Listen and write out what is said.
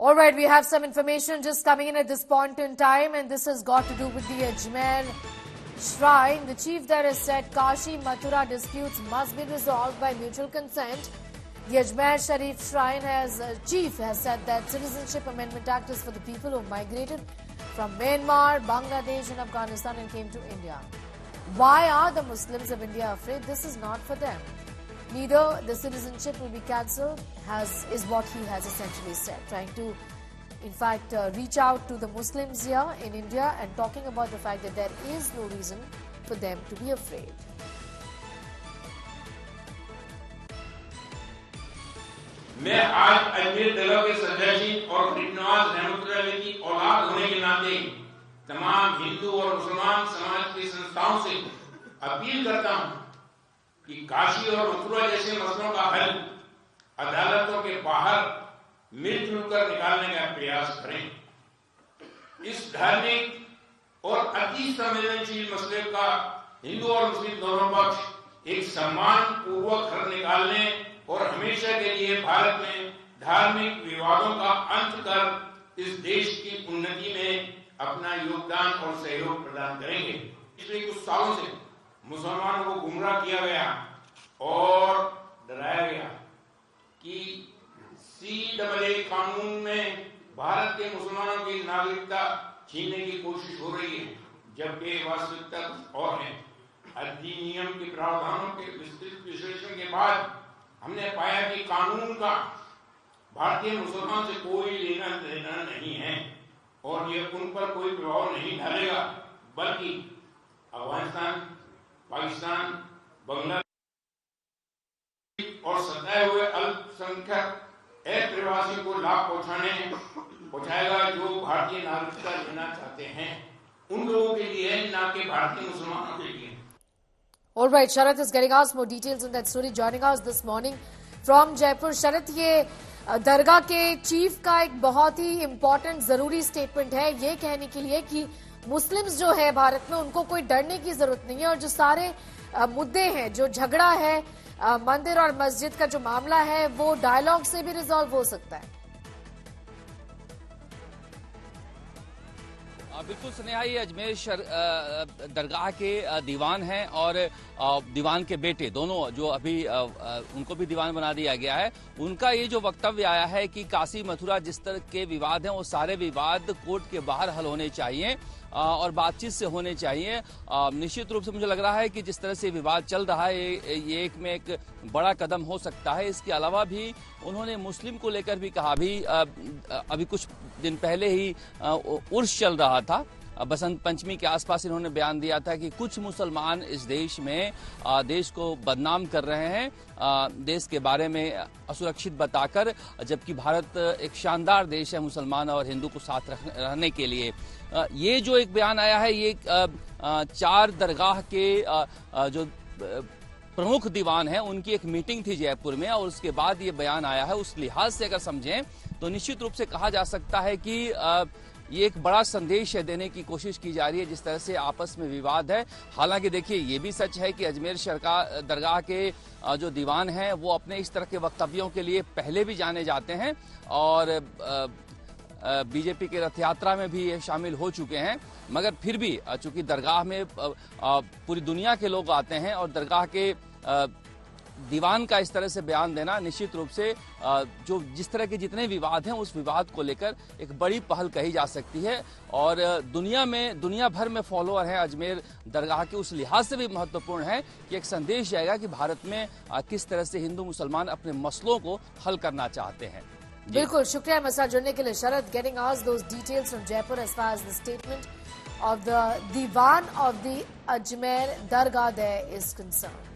All right, we have some information just coming in at this point in time, and this has got to do with the Ajmer Shrine. The chief there has said Kashi Mathura disputes must be resolved by mutual consent. The Ajmer Sharif Shrine chief has said that Citizenship Amendment Act is for the people who migrated from Myanmar, Bangladesh and Afghanistan and came to India. Why are the Muslims of India afraid? This is not for them. Neither the citizenship will be cancelled, is what he has essentially said, trying to, in fact, reach out to the Muslims here in India and talking about the fact that there is no reason for them to be afraid. मैं आज अजमेर दरगाह के सदस्य और गरीबनवाज रहमतुल्लाह अलैह की औलाद होने के नाते तमाम हिंदू और मुसलमान समाज की संस्थाओं से अपील करता हूं कि काशी और मथुरा जैसे मसलों का हल अदालतों के बाहर मिलजुल कर निकालने का प्रयास करें। इस धार्मिक और अति संवेदनशील मसले का हिंदू और मुस्लिम दोनों पक्ष एक सम्मान पूर्वक हल निकालने और हमेशा के लिए भारत में धार्मिक विवादों का अंत कर इस देश की उन्नति में अपना योगदान और सहयोग प्रदान करेंगे। पिछले कुछ सालों से मुसलमानों को गुमराह किया गया और डराया गया कि CAA कानून में भारत के मुसलमानों की नागरिकता छीनने की कोशिश हो रही है, जबकि वास्तविकता कुछ और है। अधिनियम के प्रावधानों के विस्तृत विश्लेषण के बाद हमने पाया कि कानून का भारतीय मुसलमान से कोई लेना देना नहीं है और यह उन पर कोई प्रभाव नहीं डालेगा, बल्कि अफगानिस्तान, पाकिस्तान, बांग्लादेश और सताए हुए अल्पसंख्यक अप्रवासी को लाभ पहुंचाएगा जो भारतीय नागरिकता लेना चाहते हैं, उन लोगों के लिए, ना कि भारतीय मुसलमानों के लिए। All right, Sharath is getting us more details on that story. Joining us this morning from Jaipur. Sharath, ये दरगाह के चीफ का एक बहुत ही इम्पोर्टेंट जरूरी स्टेटमेंट है ये कहने के लिए कि मुस्लिम्स जो है भारत में उनको कोई डरने की जरूरत नहीं है और जो सारे मुद्दे हैं, जो झगड़ा है मंदिर और मस्जिद का जो मामला है, वो डायलॉग से भी रिजॉल्व हो सकता है। बिल्कुल स्नेहा, ये अजमेर दरगाह के दीवान हैं और दीवान के बेटे दोनों जो अभी उनको भी दीवान बना दिया गया है। उनका ये जो वक्तव्य आया है कि काशी मथुरा जिस तरह के विवाद हैं वो सारे विवाद कोर्ट के बाहर हल होने चाहिए और बातचीत से होने चाहिए। निश्चित रूप से मुझे लग रहा है कि जिस तरह से विवाद चल रहा है ये एक में एक बड़ा कदम हो सकता है। इसके अलावा भी उन्होंने मुस्लिम को लेकर भी कहा, अभी कुछ दिन पहले ही उर्स चल रहा था, बसंत पंचमी के आसपास इन्होंने बयान दिया था कि कुछ मुसलमान इस देश में देश को बदनाम कर रहे हैं, देश के बारे में असुरक्षित बताकर, जबकि भारत एक शानदार देश है मुसलमान और हिंदू को साथ रहने के लिए। ये जो एक बयान आया है, ये 4 दरगाह के जो प्रमुख दीवान हैं उनकी एक मीटिंग थी जयपुर में और उसके बाद ये बयान आया है। उस लिहाज से अगर समझें तो निश्चित रूप से कहा जा सकता है कि ये एक बड़ा संदेश है देने की कोशिश की जा रही है जिस तरह से आपस में विवाद है। हालांकि देखिए, ये भी सच है कि अजमेर दरगाह के जो दीवान हैं वो अपने इस तरह के वक्तव्यों के लिए पहले भी जाने जाते हैं और बीजेपी के रथ यात्रा में भी ये शामिल हो चुके हैं, मगर फिर भी चूंकि दरगाह में पूरी दुनिया के लोग आते हैं और दरगाह के दीवान का इस तरह से बयान देना निश्चित रूप से जो जिस तरह के जितने विवाद हैं उस विवाद को लेकर एक बड़ी पहल कही जा सकती है और दुनिया भर में फॉलोअर हैं अजमेर दरगाह के, उस लिहाज से भी महत्वपूर्ण है कि एक संदेश जाएगा कि भारत में किस तरह से हिंदू मुसलमान अपने मसलों को हल करना चाहते हैं। बिल्कुल, शुक्रिया हमारे साथ जुड़ने के लिए Sharad. Getting us those details from Jaipur as far as the statement of the Dewan of the Ajmer dargah there is concern.